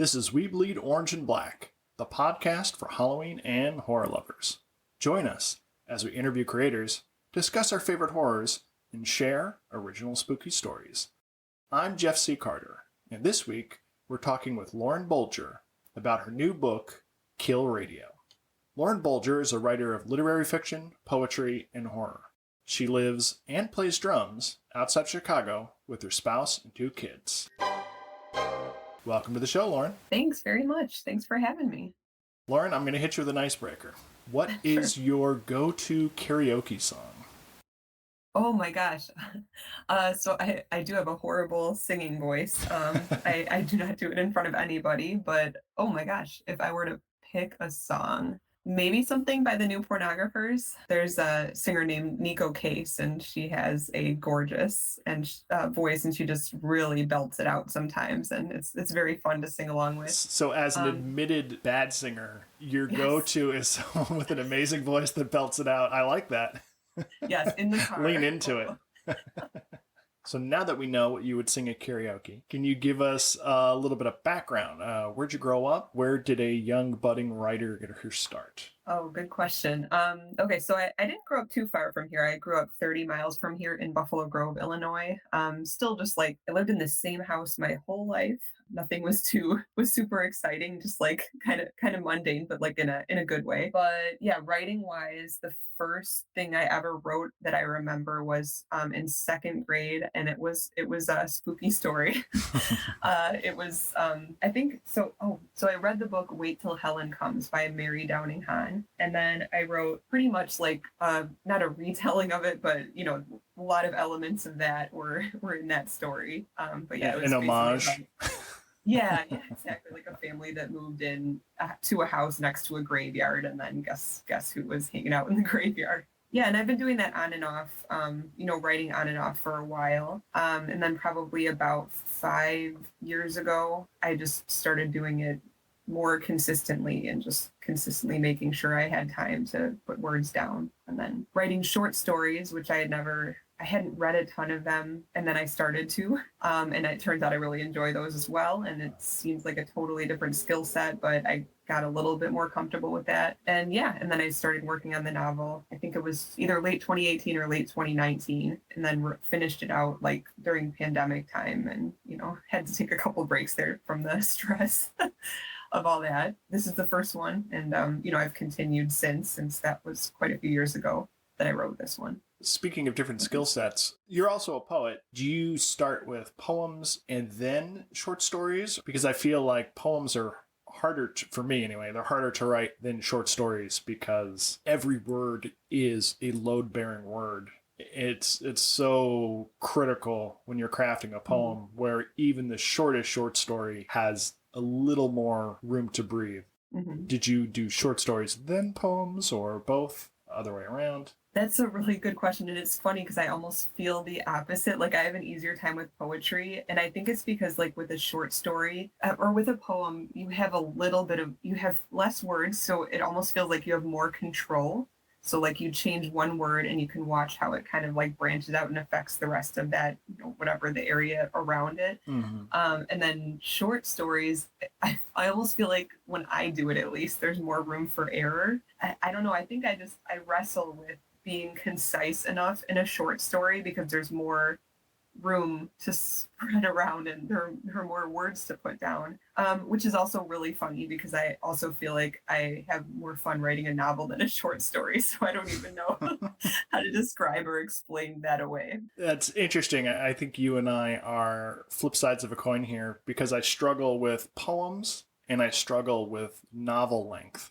This is We Bleed Orange and Black, the podcast for Halloween and horror lovers. Join us as we interview creators, discuss our favorite horrors, and share original spooky stories. I'm Jeff C. Carter, and this week we're talking with Lauren Bolger about her new book, Kill Radio. Lauren Bolger is a writer of literary fiction, poetry, and horror. She lives and plays drums outside Chicago with her spouse and 2 kids. Welcome to the show, Lauren. Thanks very much. Thanks for having me. Lauren, I'm going to hit you with an icebreaker. What is your go-to karaoke song? Oh my gosh. So I do have a horrible singing voice. I do not do it in front of anybody, but oh my gosh, if I were to pick a song, maybe something by the New Pornographers. There's a singer named Nico Case, and she has a gorgeous voice, and she just really belts it out sometimes, and it's very fun to sing along with. So as an admitted bad singer, your go-to is someone with an amazing voice that belts it out. I like that. Yes, in the car. Lean into it. So now that we know what you would sing at karaoke, can you give us a little bit of background? Where'd you grow up? Where did a young budding writer get her start? Oh, good question. Okay, so I didn't grow up too far from here. I grew up 30 miles from here in Buffalo Grove, Illinois. Still just like I lived in the same house my whole life. Nothing was super exciting, just like kind of mundane, but like in a good way. But yeah, writing wise, the first thing I ever wrote that I remember was in 2nd grade, and it was a spooky story. It was I think so. So I read the book Wait Till Helen Comes by Mary Downing Hahn, and then I wrote pretty much like not a retelling of it, but you know, a lot of elements of that were in that story. But yeah, it was an homage. Yeah, exactly. Like a family that moved in to a house next to a graveyard, and then guess who was hanging out in the graveyard. Yeah, and I've been doing that on and off, writing on and off for a while. And then probably about 5 years ago, I just started doing it more consistently and just consistently making sure I had time to put words down. And then writing short stories, which I hadn't read a ton of them, and then I started to, and it turns out I really enjoy those as well, and it seems like a totally different skill set, but I got a little bit more comfortable with that. And yeah, and then I started working on the novel. I think it was either late 2018 or late 2019, and then finished it out like during pandemic time, and had to take a couple breaks there from the stress of all that. This is the first one, and I've continued since that was quite a few years ago that I wrote this one. Speaking of different skill sets, you're also a poet. Do you start with poems and then short stories? Because I feel like poems are harder for me anyway. They're harder to write than short stories because every word is a load-bearing word. It's so critical when you're crafting a poem where even the shortest short story has a little more room to breathe. Mm-hmm. Did you do short stories then poems, or both? Other way around? That's a really good question, and it's funny because I almost feel the opposite. Like I have an easier time with poetry, and I think it's because like with a short story or with a poem, you have less words, so it almost feels like you have more control. So like you change one word and you can watch how it kind of like branches out and affects the rest of that, whatever the area around it. Mm-hmm. And then short stories, I almost feel like when I do it, at least there's more room for error. I don't know. I think I wrestle with being concise enough in a short story because there's more room to spread around and there are more words to put down, which is also really funny because I also feel like I have more fun writing a novel than a short story, so I don't even know how to describe or explain that away. That's interesting. I think you and I are flip sides of a coin here because I struggle with poems and I struggle with novel length.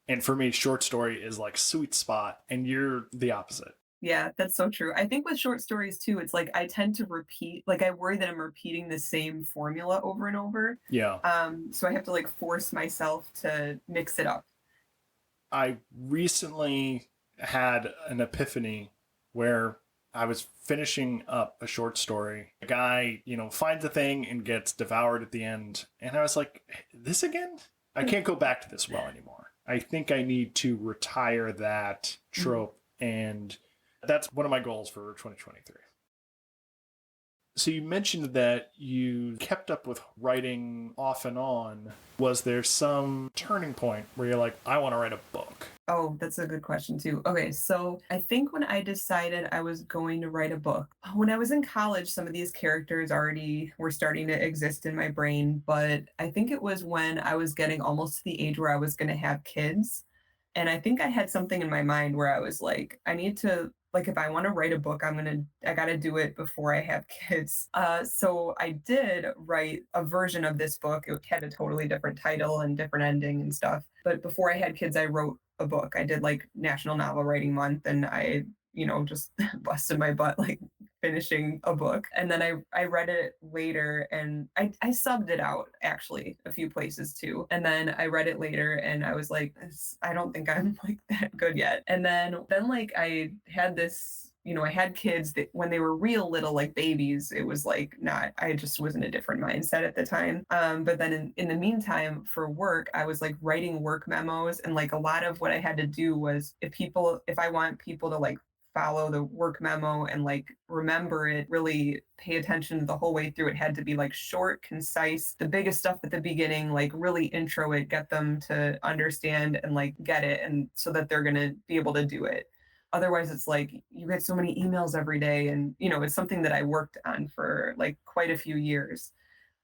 And for me, short story is like sweet spot, and you're the opposite. Yeah, that's so true. I think with short stories too, it's like I tend to repeat, like I worry that I'm repeating the same formula over and over. Yeah. So I have to like force myself to mix it up. I recently had an epiphany where I was finishing up a short story. A guy, finds a thing and gets devoured at the end. And I was like, this again? I can't go back to this well anymore. I think I need to retire that trope, and that's one of my goals for 2023. So you mentioned that you kept up with writing off and on. Was there some turning point where you're like, I want to write a book? Oh, that's a good question too. Okay, so I think when I decided I was going to write a book, when I was in college, some of these characters already were starting to exist in my brain, but I think it was when I was getting almost to the age where I was going to have kids. And I think I had something in my mind where I was like, I need to, like, if I want to write a book, I got to do it before I have kids. So I did write a version of this book. It had a totally different title and different ending and stuff. But before I had kids, I wrote a book. I did like National Novel Writing Month, and I, just busted my butt like finishing a book. And then I read it later, and I subbed it out actually a few places too. And then I read it later and I was like, I don't think I'm like that good yet. And then like I had this, I had kids that when they were real little, like babies, it was like not, I just was in a different mindset at the time. But then in the meantime, for work, I was like writing work memos. And like a lot of what I had to do was if I want people to like follow the work memo and like remember it, really pay attention the whole way through, it had to be like short, concise, the biggest stuff at the beginning, like really intro it, get them to understand and like get it, and so that they're going to be able to do it. Otherwise it's like you get so many emails every day, and it's something that I worked on for like quite a few years.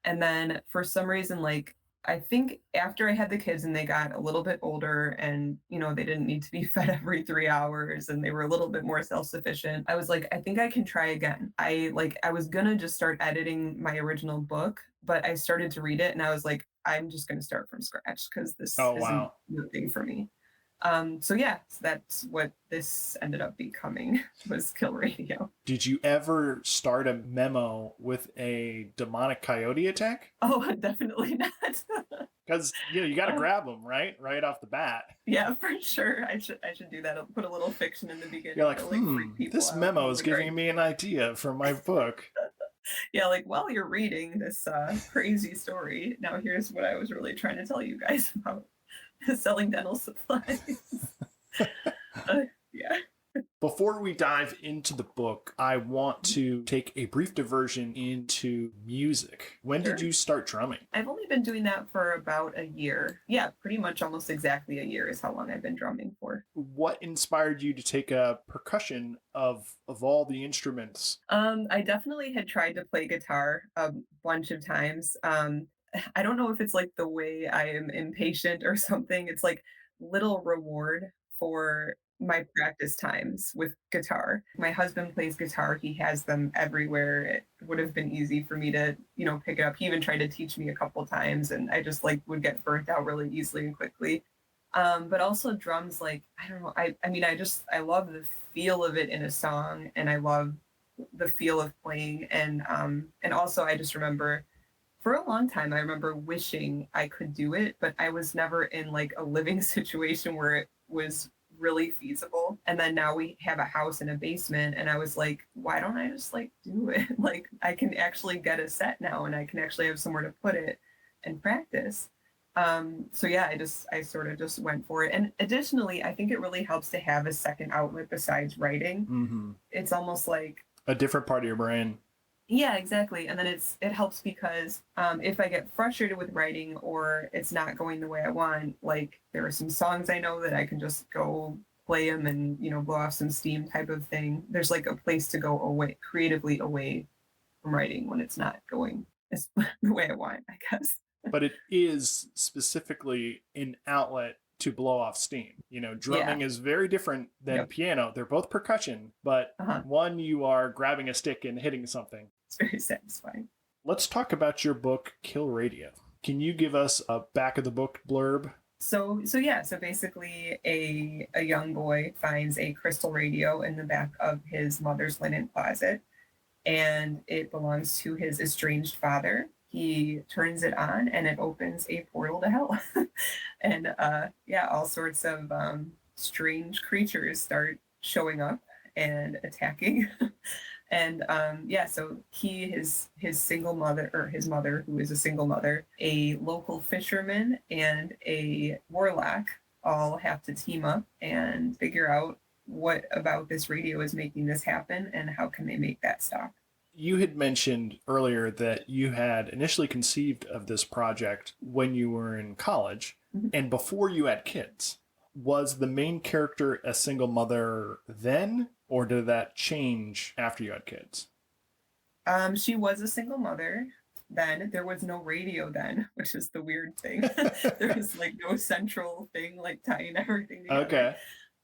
And then for some reason, like I think after I had the kids and they got a little bit older and, they didn't need to be fed every 3 hours and they were a little bit more self-sufficient, I was like, I think I can try again. I was gonna just start editing my original book, but I started to read it and I was like, I'm just gonna start from scratch because this Oh, isn't wow. nothing for me. So that's what this ended up becoming was Kill Radio. Did you ever start a memo with a demonic coyote attack? Oh, definitely not. Because you got to grab them right off the bat. Yeah, for sure. I should do that. I'll put a little fiction in the beginning. You're like, to, freak people this out. memo is giving me an idea for my book. Yeah, like while you're reading this crazy story, now here's what I was really trying to tell you guys about selling dental supplies. Yeah. Before we dive into the book, I want to take a brief diversion into music. When did you start drumming? I've only been doing that for about a year. Yeah, pretty much almost exactly a year is how long I've been drumming for. What inspired you to take a percussion of all the instruments? I definitely had tried to play guitar a bunch of times. I don't know if it's like the way I am impatient or something. It's like little reward for my practice times with guitar. My husband plays guitar. He has them everywhere. It would have been easy for me to, pick it up. He even tried to teach me a couple times and I just like would get burnt out really easily and quickly. But also drums, like, I don't know. I love the feel of it in a song, and I love the feel of playing. And also I just remember for a long time, I remember wishing I could do it, but I was never in like a living situation where it was really feasible. And then now we have a house in a basement, and I was like, why don't I just like do it? Like I can actually get a set now, and I can actually have somewhere to put it and practice. So yeah, I sort of just went for it. And additionally, I think it really helps to have a second outlet besides writing. Mm-hmm. It's almost like a different part of your brain. Yeah, exactly. And then it helps because if I get frustrated with writing or it's not going the way I want, like there are some songs I know that I can just go play them and blow off some steam type of thing. There's like a place to go away creatively away from writing when it's not going the way I want, I guess. But it is specifically an outlet to blow off steam. Drumming is very different than piano. They're both percussion, but one you are grabbing a stick and hitting something. It's very satisfying. Let's talk about your book, Kill Radio. Can you give us a back of the book blurb? So basically a young boy finds a crystal radio in the back of his mother's linen closet, and it belongs to his estranged father. He turns it on and it opens a portal to hell. And all sorts of strange creatures start showing up and attacking. And so his single mother, or his mother, who is a single mother, a local fisherman, and a warlock all have to team up and figure out what about this radio is making this happen and how can they make that stop. You had mentioned earlier that you had initially conceived of this project when you were in college and before you had kids. Was the main character a single mother then, or did that change after you had kids? She was a single mother then. There was no radio then, which is the weird thing. There was like no central thing like tying everything together. Okay.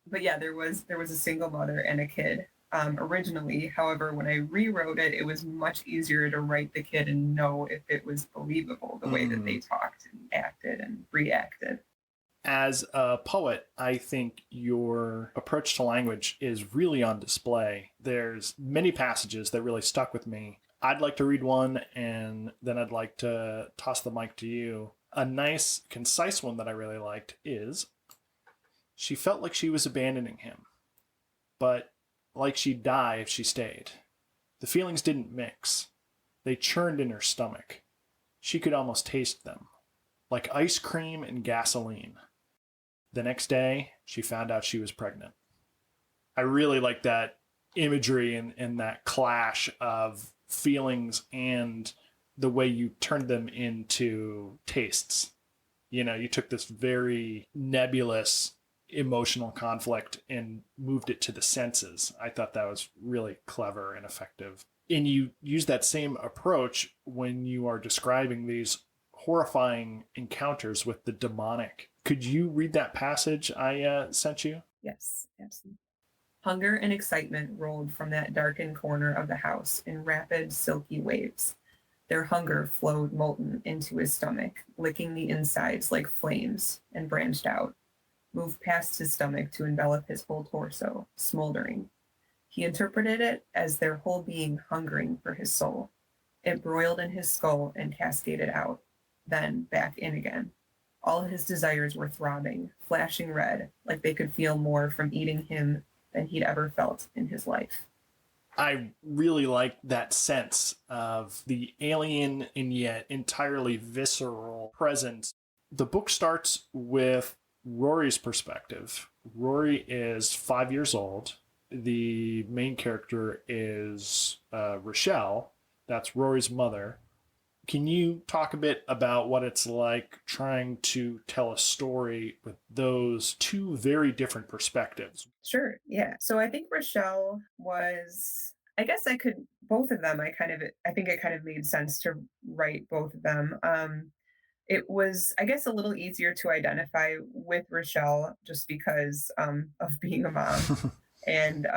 But yeah, there was a single mother and a kid originally. However, when I rewrote it, it was much easier to write the kid and know if it was believable the way that they talked and acted and reacted. As a poet, I think your approach to language is really on display. There's many passages that really stuck with me. I'd like to read one, and then I'd like to toss the mic to you. A nice, concise one that I really liked is, she felt like she was abandoning him, but like she'd die if she stayed. The feelings didn't mix. They churned in her stomach. She could almost taste them, like ice cream and gasoline. The next day, she found out she was pregnant. I really like that imagery and that clash of feelings and the way you turned them into tastes. You know, you took this very nebulous emotional conflict and moved it to the senses. I thought that was really clever and effective. And you use that same approach when you are describing these horrifying encounters with the demonic. Could you read that passage I sent you? Yes, absolutely. Hunger and excitement rolled from that darkened corner of the house in rapid, silky waves. Their hunger flowed molten into his stomach, licking the insides like flames, and branched out, moved past his stomach to envelop his whole torso, smoldering. He interpreted it as their whole being hungering for his soul. It broiled in his skull and cascaded out, then back in again. All his desires were throbbing, flashing red, like they could feel more from eating him than he'd ever felt in his life. I really like that sense of the alien and yet entirely visceral presence. The book starts with Rory's perspective. Rory is 5 years old. The main character is Rochelle. That's Rory's mother. Can you talk a bit about what it's like trying to tell a story with those two very different perspectives? Sure, yeah. So I think Rochelle was, I guess both of them, I think it kind of made sense to write both of them. It was, I guess, a little easier to identify with Rochelle just because of being a mom and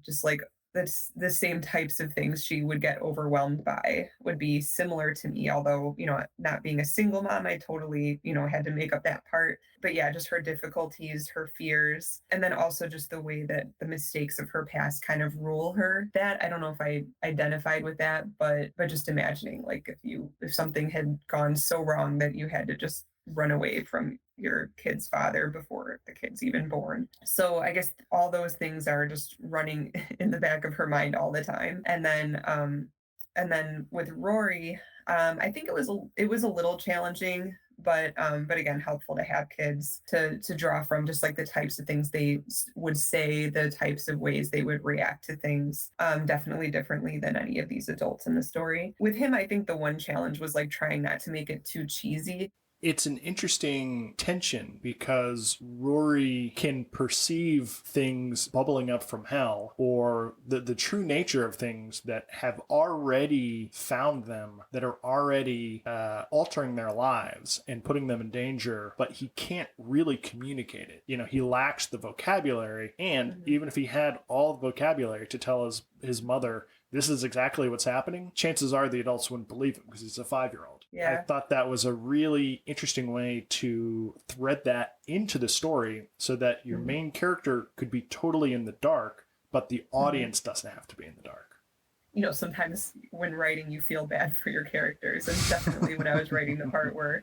just like the same types of things she would get overwhelmed by would be similar to me. Although, not being a single mom, I totally, had to make up that part. But yeah, just her difficulties, her fears, and then also just the way that the mistakes of her past kind of rule her. That I don't know if I identified with that, but just imagining like if something had gone so wrong that you had to just run away from your kid's father before the kid's even born. So I guess all those things are just running in the back of her mind all the time. And then with Rory, I think it was a little challenging, but again, helpful to have kids to draw from, just like the types of things they would say, the types of ways they would react to things, definitely differently than any of these adults in the story. With him, I think the one challenge was like trying not to make it too cheesy. It's an interesting tension because Rory can perceive things bubbling up from hell, or the true nature of things that have already found them, that are already altering their lives and putting them in danger, but he can't really communicate it. He lacks the vocabulary, and even if he had all the vocabulary to tell his mother, this is exactly what's happening, chances are the adults wouldn't believe him because he's a 5-year-old. Yeah. I thought that was a really interesting way to thread that into the story so that your main character could be totally in the dark, but the audience doesn't have to be in the dark. Sometimes when writing, you feel bad for your characters. And definitely when I was writing the part where,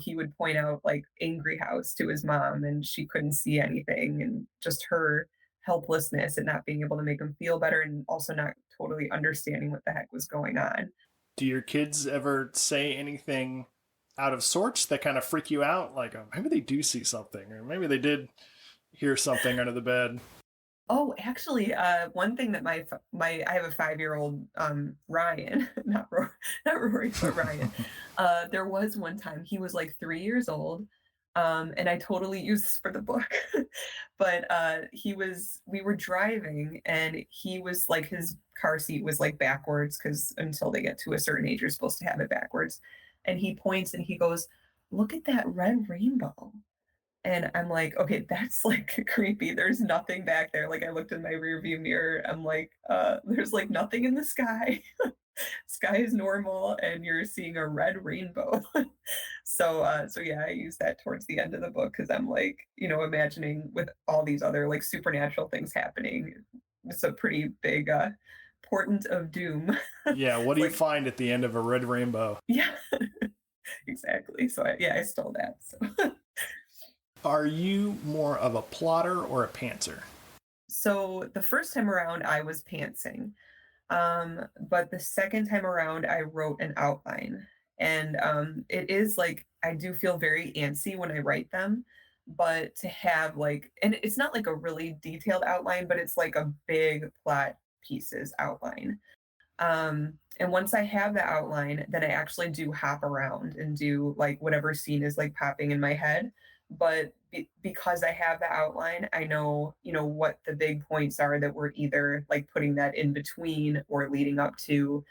he would point out like Angry House to his mom and she couldn't see anything, and just her helplessness and not being able to make him feel better, and also not totally understanding what the heck was going on. Do your kids ever say anything out of sorts that kind of freak you out? Like, maybe they do see something, or maybe they did hear something under the bed. Oh, actually, one thing that I have a 5-year-old Ryan, not Rory, but Ryan. There was one time he was like 3 years old, and I totally used this for the book. But we were driving, and he was like his car seat was like backwards because until they get to a certain age, you're supposed to have it backwards. And he points and he goes, "Look at that red rainbow." And I'm like, okay, that's like creepy. There's nothing back there. Like I looked in my rearview mirror. I'm like, there's like nothing in the sky. Sky is normal, and you're seeing a red rainbow. So yeah, I use that towards the end of the book because I'm like, imagining with all these other like supernatural things happening. It's a pretty big portent of doom. Yeah, what It's do you like, find at the end of a red rainbow? yeah, exactly. So I stole that. So. Are you more of a plotter or a pantser? So the first time around, I was pantsing. But the second time around, I wrote an outline. And it is like, I do feel very antsy when I write them. But to have like, and it's not like a really detailed outline, but it's like a big plot pieces outline. And once I have the outline, then I actually do hop around and do like whatever scene is like popping in my head. But because I have the outline, I know, what the big points are that we're either like putting that in between or leading up to,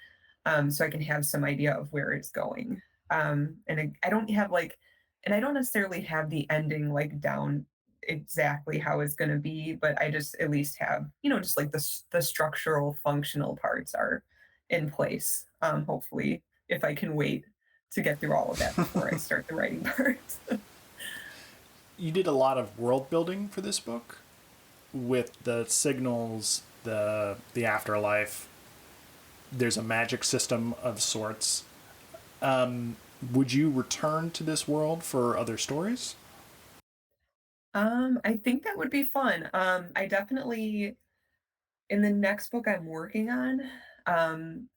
so I can have some idea of where it's going. And I don't have like, and I don't necessarily have the ending like down exactly how it's going to be, but I just at least have, just like the structural functional parts are in place. Hopefully, if I can wait to get through all of that before I start the writing part. You did a lot of world building for this book with the signals, the afterlife. There's a magic system of sorts. Would you return to this world for other stories? I think that would be fun. I definitely in the next book I'm working on,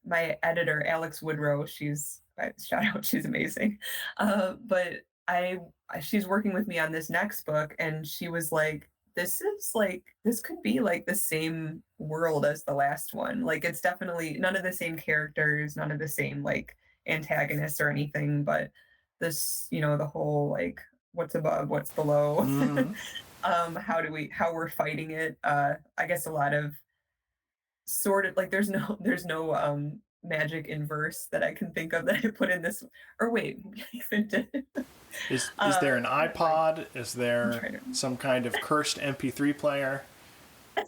my editor, Alex Woodrow, shout out, she's amazing. But she's working with me on this next book, and she was like, this could be like the same world as the last one. Like, it's definitely none of the same characters, none of the same like antagonists or anything, but this, the whole like what's above, what's below. Mm-hmm. How we're fighting it. I guess a lot of sort of like there's no magic inverse that I can think of that I put in this. Or wait, maybe I even did. Is there an Like, iPod? Is I'm there trying to. some kind of cursed MP3 player?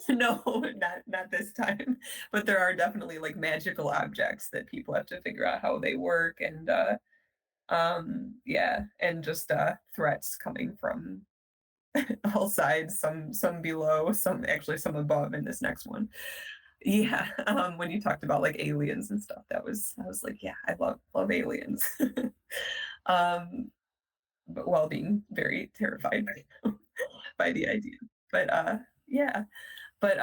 No, not this time. But there are definitely like magical objects that people have to figure out how they work, and yeah, and just threats coming from all sides. Some below, some above in this next one. Yeah, when you talked about like aliens and stuff, I was like, yeah, I love aliens. um, but while being very terrified by the idea. But yeah, but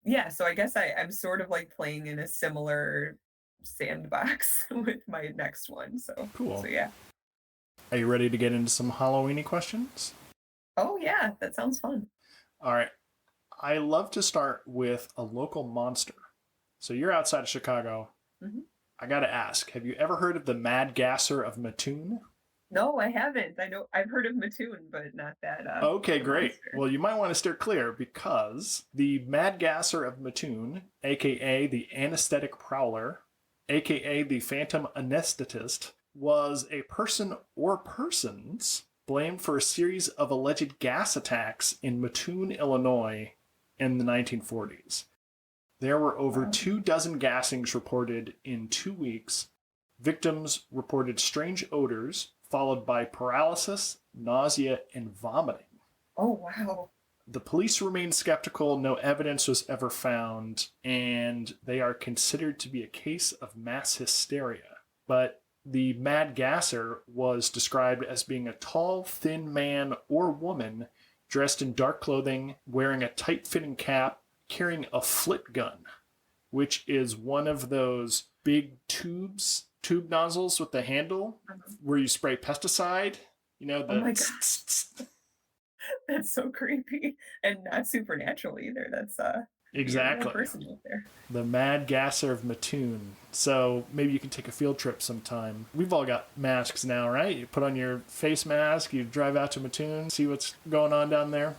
yeah. So I guess I'm sort of like playing in a similar sandbox with my next one. So Cool. yeah. Are you ready to get into some Halloweeny questions? Oh yeah, that sounds fun. All right. I love to start with a local monster. So you're outside of Chicago. Mhm. I got to ask, have you ever heard of the Mad Gasser of Mattoon? No, I haven't. I know I've heard of Mattoon, but not that Okay, the great. monster. Well, you might want to steer clear because the Mad Gasser of Mattoon, aka the Anesthetic Prowler, aka the Phantom Anesthetist, was a person or persons blamed for a series of alleged gas attacks in Mattoon, Illinois in the 1940s. There were over Wow. 24 gassings reported in 2 weeks. Victims reported strange odors, followed by paralysis, nausea, and vomiting. Oh wow. The police remain skeptical, no evidence was ever found, and they are considered to be a case of mass hysteria. But the Mad Gasser was described as being a tall, thin man or woman dressed in dark clothing, wearing a tight fitting cap, carrying a flit gun, which is one of those big tube nozzles with the handle where you spray pesticide. You know, Oh the my god. That's so creepy and not supernatural either. That's you're a real Exactly. person out there. The Mad Gasser of Mattoon. So maybe you can take a field trip sometime. We've all got masks now, right? You put on your face mask, you drive out to Mattoon, see what's going on down there.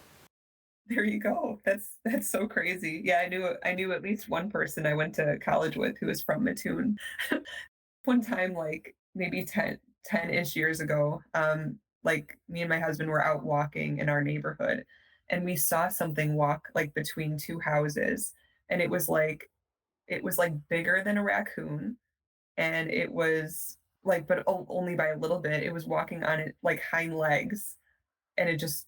There you go. That's so crazy. Yeah, I knew at least one person I went to college with who was from Mattoon. One time, like maybe 10-ish years ago, like me and my husband were out walking in our neighborhood and we saw something walk like between two houses, and it was like bigger than a raccoon, and it was like, but only by a little bit. It was walking on it like hind legs, and it just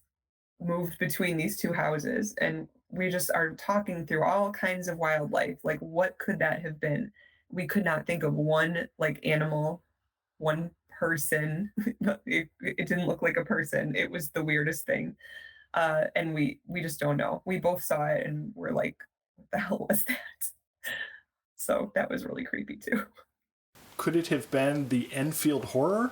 moved between these two houses, and we just are talking through all kinds of wildlife, like what could that have been. We could not think of one like animal, one person. It didn't look like a person. It was the weirdest thing. And we just don't know. We both saw it and we're like, what the hell was that? So that was really creepy too. Could it have been the Enfield Horror?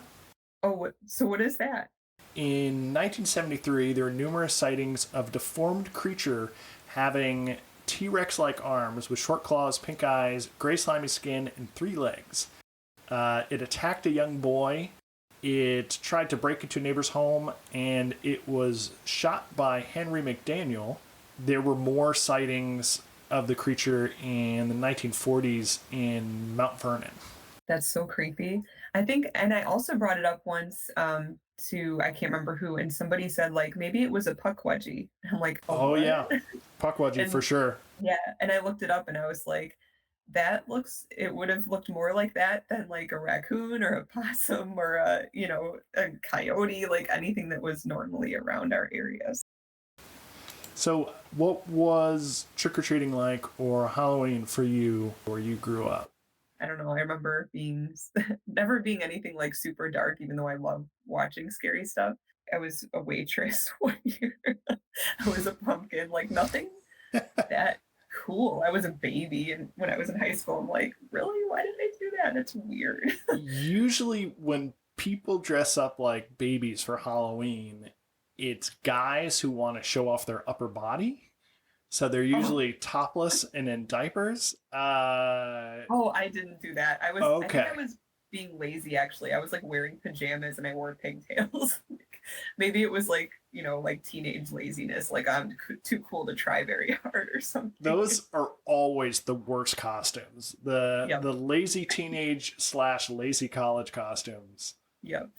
Oh, so what is that? In 1973, there were numerous sightings of deformed creature having T-Rex-like arms with short claws, pink eyes, gray slimy skin, and 3 legs. It attacked a young boy. It tried to break into a neighbor's home, and it was shot by Henry McDaniel. There were more sightings of the creature in the 1940s in Mount Vernon. That's so creepy. I think, and I also brought it up once to, I can't remember who, and somebody said like maybe it was a puckwudgie. I'm like, oh what? Yeah, puckwudgie for sure. Yeah, and I looked it up and I was like, it would have looked more like that than like a raccoon or a possum or a coyote, like anything that was normally around our areas. So, what was trick-or-treating like or Halloween for you where you grew up? I don't know. I remember being never being anything like super dark, even though I love watching scary stuff. I was a waitress one year. I was a pumpkin, like nothing that cool. I was a baby, and when I was in high school, I'm like, really? Why did they do that? That's weird. Usually, when people dress up like babies for Halloween, it's guys who want to show off their upper body. So they're usually topless and in diapers. Oh, I didn't do that. I Okay. think I was being lazy actually. I was like wearing pajamas and I wore pigtails. Maybe it was like, like teenage laziness, like I'm too cool to try very hard or something. Those are always the worst costumes. The lazy teenage / lazy college costumes. Yep.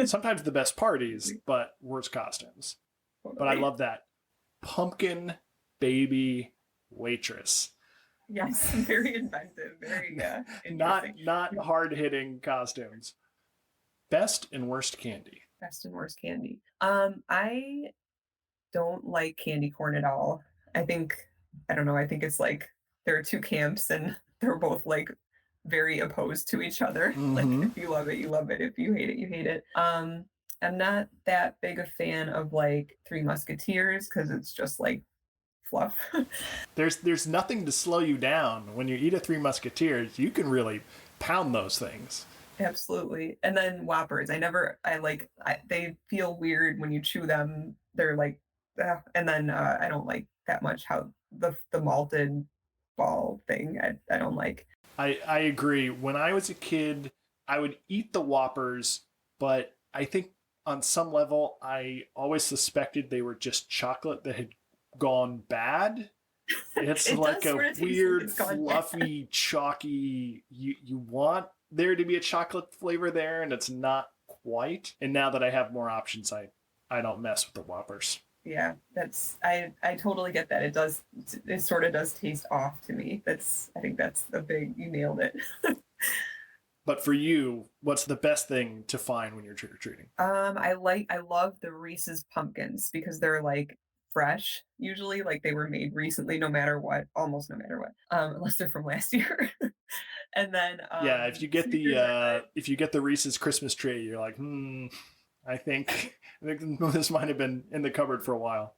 Sometimes the best parties, but worst costumes. Totally. But I love that. Pumpkin baby waitress. Yes, very inventive, very not hard-hitting costumes. Best and worst candy. Best and worst candy. I don't like candy corn at all. I don't know, I think it's like there are two camps and they're both like very opposed to each other. Mm-hmm. Like if you love it, you love it. If you hate it, you hate it. I'm not that big a fan of like Three Musketeers because it's just like fluff. There's nothing to slow you down. When you eat a Three Musketeers, you can really pound those things. Absolutely. And then Whoppers. They feel weird when you chew them. They're like, and then I don't like that much how the malted ball thing. I don't like. I agree. When I was a kid, I would eat the Whoppers, but I think on some level, I always suspected they were just chocolate that had gone bad. It's like a weird, fluffy, chalky. You want there to be a chocolate flavor there, and it's not quite. And now that I have more options, I don't mess with the Whoppers. Yeah, I totally get that. It sort of does taste off to me. I think that's you nailed it. But for you, what's the best thing to find when you're trick-or-treating? I love the Reese's pumpkins because they're like fresh usually, like they were made recently, almost no matter what, unless they're from last year. And then if you get the Reese's Christmas tree, you're like, I think this might have been in the cupboard for a while.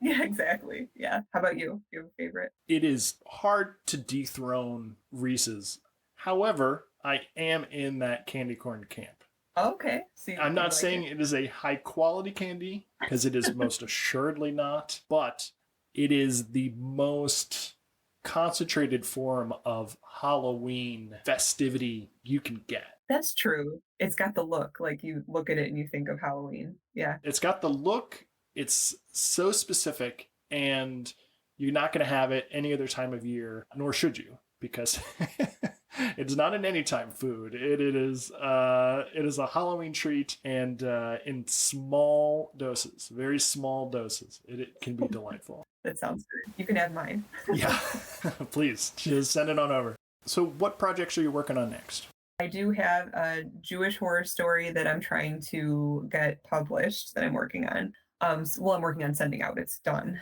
Yeah, exactly. Yeah. How about you? Do you have a favorite? It is hard to dethrone Reese's. However, I am in that candy corn camp. Okay. So I'm you not like saying it? it is a high quality candy, because it is most assuredly not, but it is the most concentrated form of Halloween festivity you can get. That's true. It's got the look. Like you look at it and you think of Halloween. Yeah. It's got the look, it's so specific, and you're not going to have it any other time of year, nor should you, because it's not an anytime food. It is a Halloween treat, and in small doses, very small doses, it can be delightful. That sounds good. You can have mine. Yeah, please just send it on over. So, what projects are you working on next? I do have a Jewish horror story that I'm trying to get published that I'm working on. I'm working on sending out. It's done.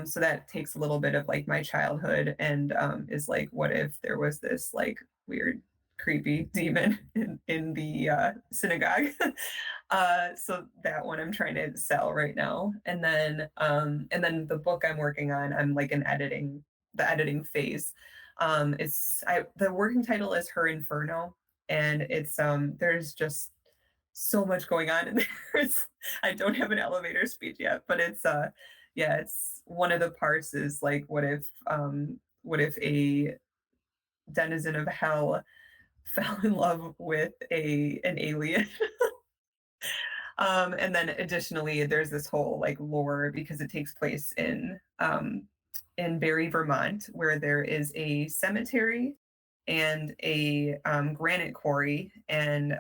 So that takes a little bit of like my childhood and is like, what if there was this like weird, creepy demon in the synagogue? So that one I'm trying to sell right now, and then the book I'm working on, I'm like in the editing phase. The working title is Her Inferno, and it's there's just so much going on in there. I don't have an elevator speech yet, but yeah, it's one of the parts is like what if a denizen of hell fell in love with a an alien. And then additionally, there's this whole like lore because it takes place in Barry, Vermont, where there is a cemetery and a granite quarry, and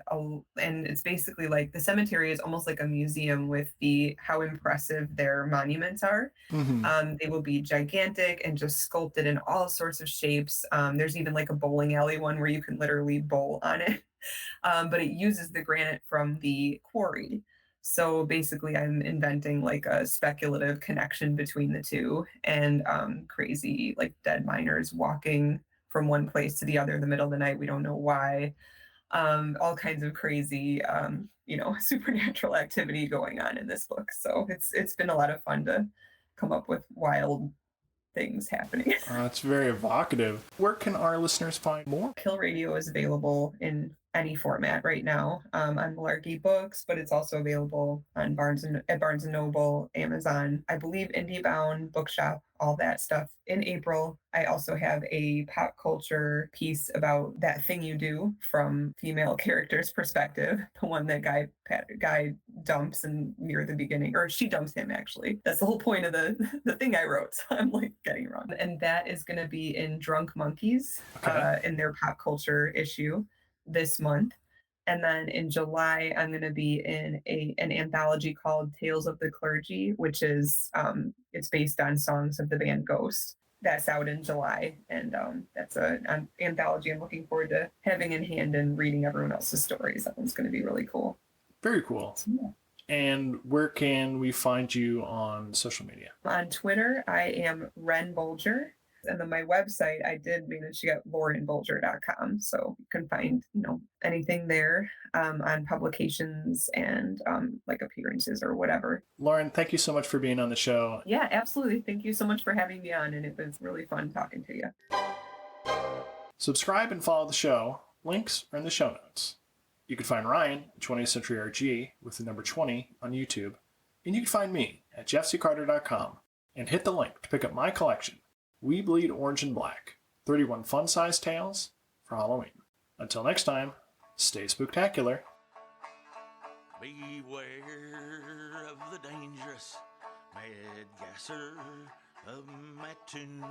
it's basically like the cemetery is almost like a museum with the how impressive their monuments are. Mm-hmm. They will be gigantic and just sculpted in all sorts of shapes. There's even like a bowling alley one where you can literally bowl on it. But it uses the granite from the quarry. So basically, I'm inventing like a speculative connection between the two, and crazy like dead miners walking from one place to the other in the middle of the night. We don't know why. All kinds of crazy, supernatural activity going on in this book. So it's been a lot of fun to come up with wild things happening. It's very evocative. Where can our listeners find more? Kill Radio is available in any format right now on Malarkey Books, but it's also available on at Barnes and Noble, Amazon, I believe IndieBound, Bookshop, all that stuff. In April, I also have a pop culture piece about That Thing You Do from female character's perspective, the one that guy dumps in near the beginning, or she dumps him actually. That's the whole point of the thing I wrote. So I'm like getting it wrong. And that is going to be in Drunk Monkeys, Okay. in their pop culture issue this month. And then in July, I'm going to be in an anthology called Tales of the Clergy, which is it's based on songs of the band Ghost. That's out in July, and that's an anthology I'm looking forward to having in hand and reading everyone else's stories. That one's going to be really cool. Very cool. So, yeah. And where can we find you on social media? On Twitter, I am Ren Bolger. And then my website, I did manage to get laurenbolger.com. So you can find, anything there on publications and like appearances or whatever. Lauren, thank you so much for being on the show. Yeah, absolutely. Thank you so much for having me on. And it was really fun talking to you. Subscribe and follow the show. Links are in the show notes. You can find Ryan at 20th Century RG with the number 20 on YouTube. And you can find me at jeffccarter.com and hit the link to pick up my collection, We Bleed Orange and Black, 31 fun-sized tales for Halloween. Until next time, stay spooktacular. Beware of the dangerous Mad Gasser of Mattoon.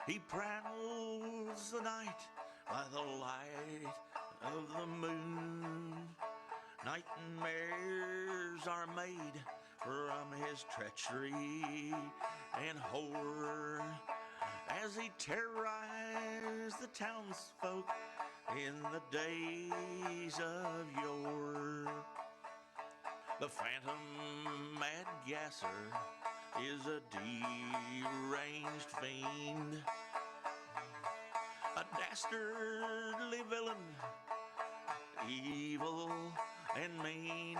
He prowls the night by the light of the moon. Nightmares are made from his treachery and horror as he terrorized the townsfolk in the days of yore. The phantom Mad Gasser is a deranged fiend, a dastardly villain, evil and mean,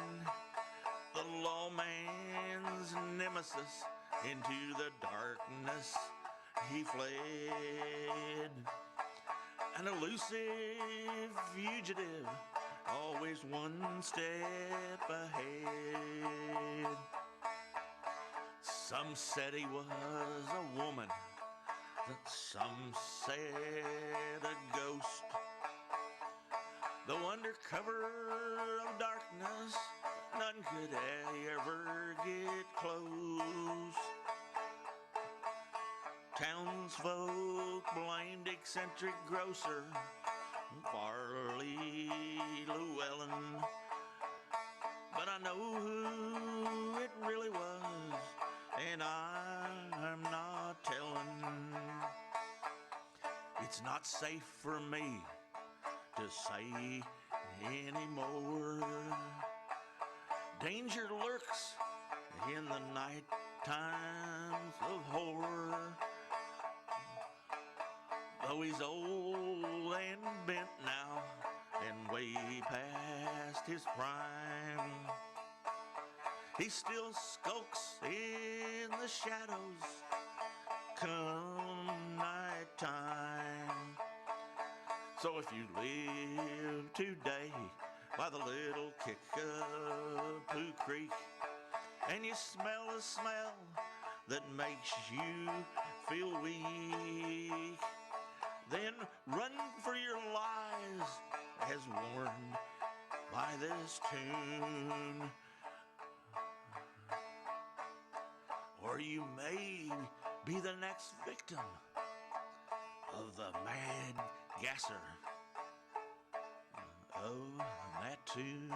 the lawman's nemesis. Into the darkness he fled, an elusive fugitive always one step ahead. Some said he was a woman, some said a ghost. Though under cover of darkness, none could ever get close. Townsfolk blamed eccentric grocer Farley Llewellyn, but I know who it really was, and I'm not telling. It's not safe for me to say anymore. Danger lurks in the night times of horror. Though he's old and bent now and way past his prime, he still skulks in the shadows come night time. So if you live today by the little Kickapoo Creek and you smell a smell that makes you feel weak, then run for your lives as warned by this tune. Or you may be the next victim of the Mad Gasser of Mattoon.